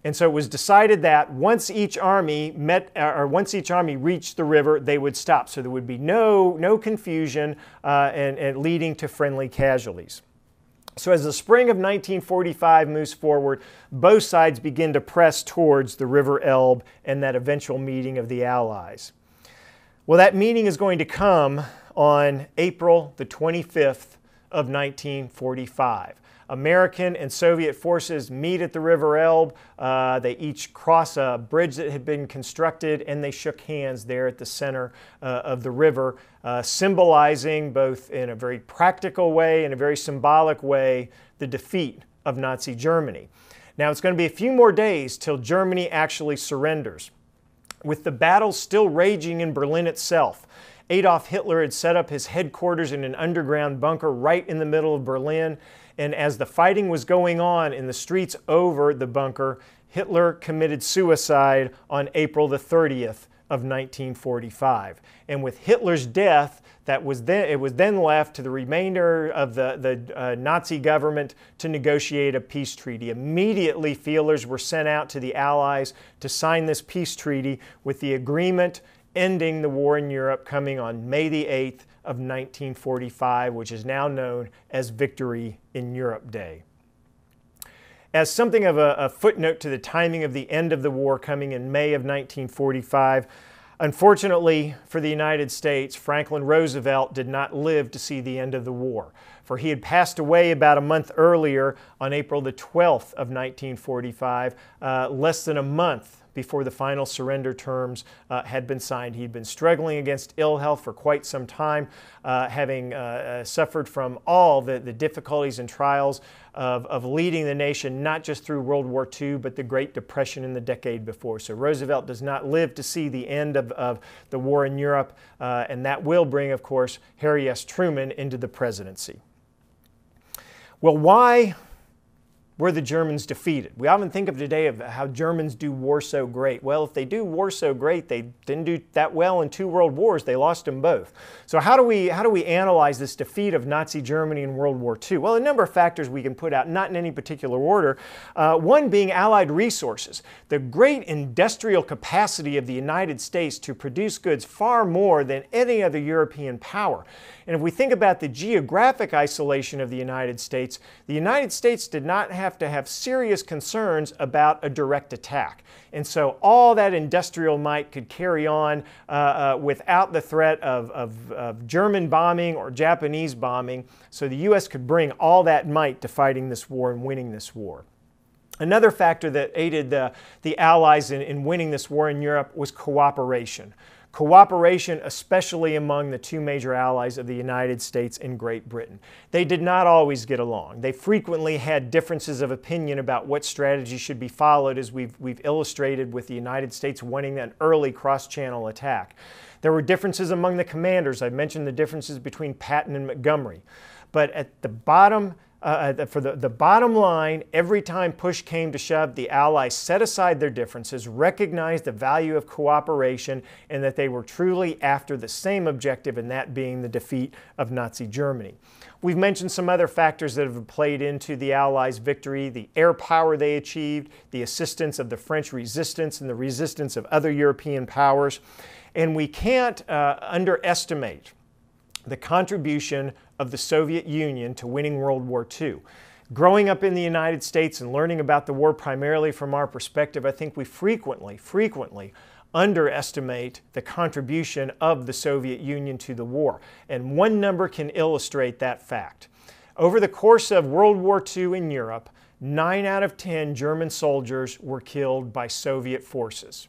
And so it was decided that once each army reached the river, they would stop. So there would be no confusion and leading to friendly casualties. So as the spring of 1945 moves forward, both sides begin to press towards the River Elbe and that eventual meeting of the Allies. Well, that meeting is going to come on April the 25th of 1945. American and Soviet forces meet at the River Elbe. They each cross a bridge that had been constructed, and they shook hands there at the center of the river, symbolizing both in a very practical way and a very symbolic way the defeat of Nazi Germany. Now, it's going to be a few more days till Germany actually surrenders. With the battle still raging in Berlin itself, Adolf Hitler had set up his headquarters in an underground bunker right in the middle of Berlin. And as the fighting was going on in the streets over the bunker, Hitler committed suicide on April the 30th of 1945. And with Hitler's death, it was then left to the remainder of the Nazi government to negotiate a peace treaty. Immediately, feelers were sent out to the Allies to sign this peace treaty, with the agreement ending the war in Europe coming on May the 8th of 1945, which is now known as Victory in Europe Day. As something of a footnote to the timing of the end of the war coming in May of 1945, unfortunately for the United States, Franklin Roosevelt did not live to see the end of the war, for he had passed away about a month earlier on April the 12th of 1945, less than a month before the final surrender terms had been signed. He'd been struggling against ill health for quite some time, having suffered from all the difficulties and trials of leading the nation, not just through World War II, but the Great Depression in the decade before. So Roosevelt does not live to see the end of the war in Europe, and that will bring, of course, Harry S. Truman into the presidency. Well, why were the Germans defeated? We often think of today of how Germans do war so great. Well, if they do war so great, they didn't do that well in 2 world wars. They lost them both. So how do we analyze this defeat of Nazi Germany in World War II? Well, a number of factors we can put out, not in any particular order. One being Allied resources. The great industrial capacity of the United States to produce goods far more than any other European power. And if we think about the geographic isolation of the United States did not have have to have serious concerns about a direct attack. And so all that industrial might could carry on without the threat of German bombing or Japanese bombing. So the U.S. could bring all that might to fighting this war and winning this war. Another factor that aided the Allies in winning this war in Europe was cooperation. Cooperation, especially among the two major allies of the United States and Great Britain. They did not always get along. They frequently had differences of opinion about what strategy should be followed, as we've illustrated with the United States winning an early cross-channel attack. There were differences among the commanders. I mentioned the differences between Patton and Montgomery. But at the bottom, for the bottom line, every time push came to shove, the Allies set aside their differences, recognized the value of cooperation, and that they were truly after the same objective, and that being the defeat of Nazi Germany. We've mentioned some other factors that have played into the Allies' victory: the air power they achieved, the assistance of the French resistance, and the resistance of other European powers. And we can't underestimate the contribution of the Soviet Union to winning World War II. Growing up in the United States and learning about the war primarily from our perspective, I think we frequently underestimate the contribution of the Soviet Union to the war. And one number can illustrate that fact. Over the course of World War II in Europe, 9 out of 10 German soldiers were killed by Soviet forces.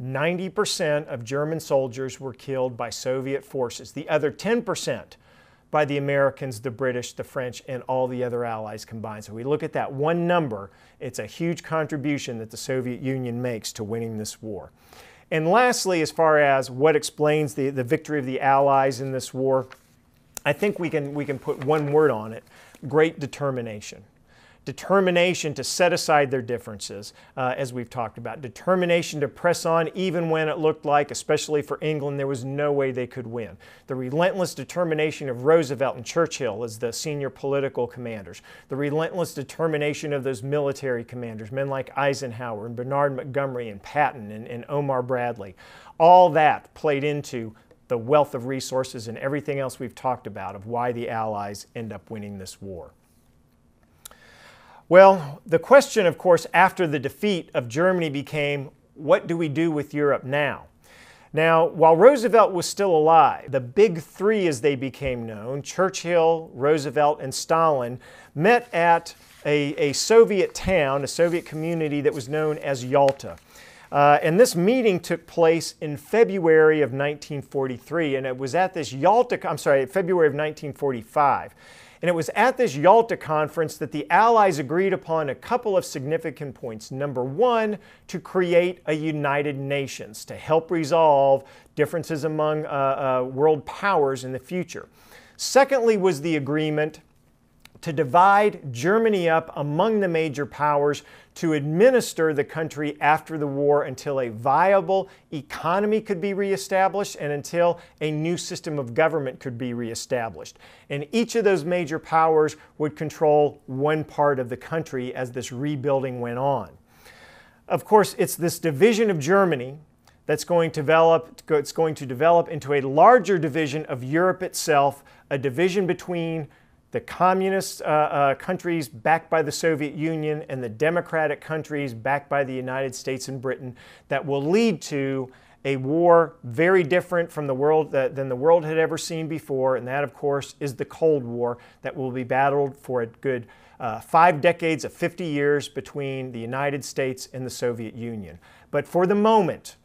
90% of German soldiers were killed by Soviet forces. The other 10% by the Americans, the British, the French, and all the other allies combined. So we look at that one number, it's a huge contribution that the Soviet Union makes to winning this war. And lastly, as far as what explains the victory of the Allies in this war, I think we can put one word on it: great determination. Determination to set aside their differences, as we've talked about. Determination to press on even when it looked like, especially for England, there was no way they could win. The relentless determination of Roosevelt and Churchill as the senior political commanders. The relentless determination of those military commanders, men like Eisenhower and Bernard Montgomery and Patton and Omar Bradley. All that played into the wealth of resources and everything else we've talked about of why the Allies end up winning this war. Well, the question, of course, after the defeat of Germany became, what do we do with Europe now? Now, while Roosevelt was still alive, the Big Three, as they became known, Churchill, Roosevelt, and Stalin, met at a Soviet town, a Soviet community that was known as Yalta. And this meeting took place in February of 1943, and it was at this February of 1945. And it was at this Yalta conference that the Allies agreed upon a couple of significant points. Number one, to create a United Nations to help resolve differences among world powers in the future. Secondly was the agreement to divide Germany up among the major powers to administer the country after the war until a viable economy could be reestablished and until a new system of government could be reestablished. And each of those major powers would control one part of the country as this rebuilding went on. Of course, it's this division of Germany that's going to develop into a larger division of Europe itself, a division between the communist countries backed by the Soviet Union and the democratic countries backed by the United States and Britain, that will lead to a war very different from the world than the world had ever seen before, and that, of course, is the Cold War that will be battled for a good 5 decades of 50 years between the United States and the Soviet Union. But for the moment,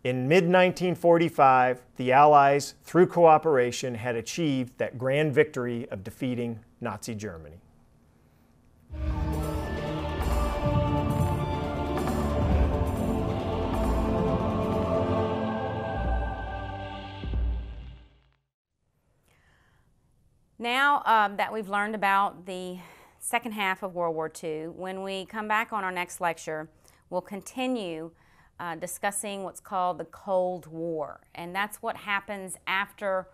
in mid-1945, the Allies, through cooperation, had achieved that grand victory of defeating Nazi Germany. Now that we've learned about the second half of World War II, when we come back on our next lecture, we'll continue discussing what's called the Cold War, and that's what happens after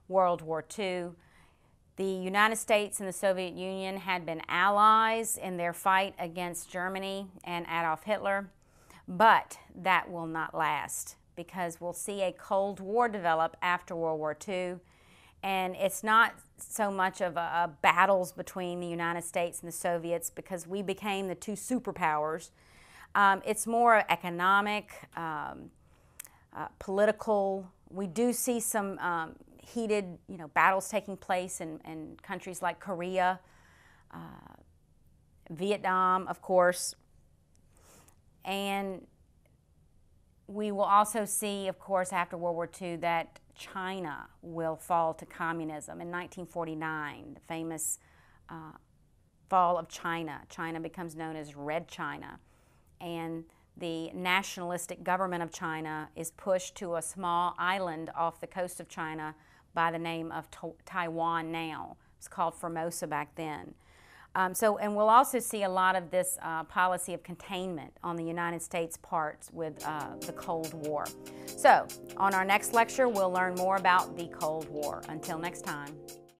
World War II. The United States and the Soviet Union had been allies in their fight against Germany and Adolf Hitler, but that will not last because we'll see a Cold War develop after World War II, And it's not so much of a battles between the United States and the Soviets because we became the two superpowers. It's more economic, political. We do see some heated, battles taking place in countries like Korea, Vietnam, of course. And we will also see, of course, after World War II, that China will fall to communism. In 1949, the famous fall of China. China becomes known as Red China. And the nationalistic government of China is pushed to a small island off the coast of China by the name of Taiwan now. It's called Formosa back then. And we'll also see a lot of this policy of containment on the United States' part with the Cold War. So, on our next lecture, we'll learn more about the Cold War. Until next time.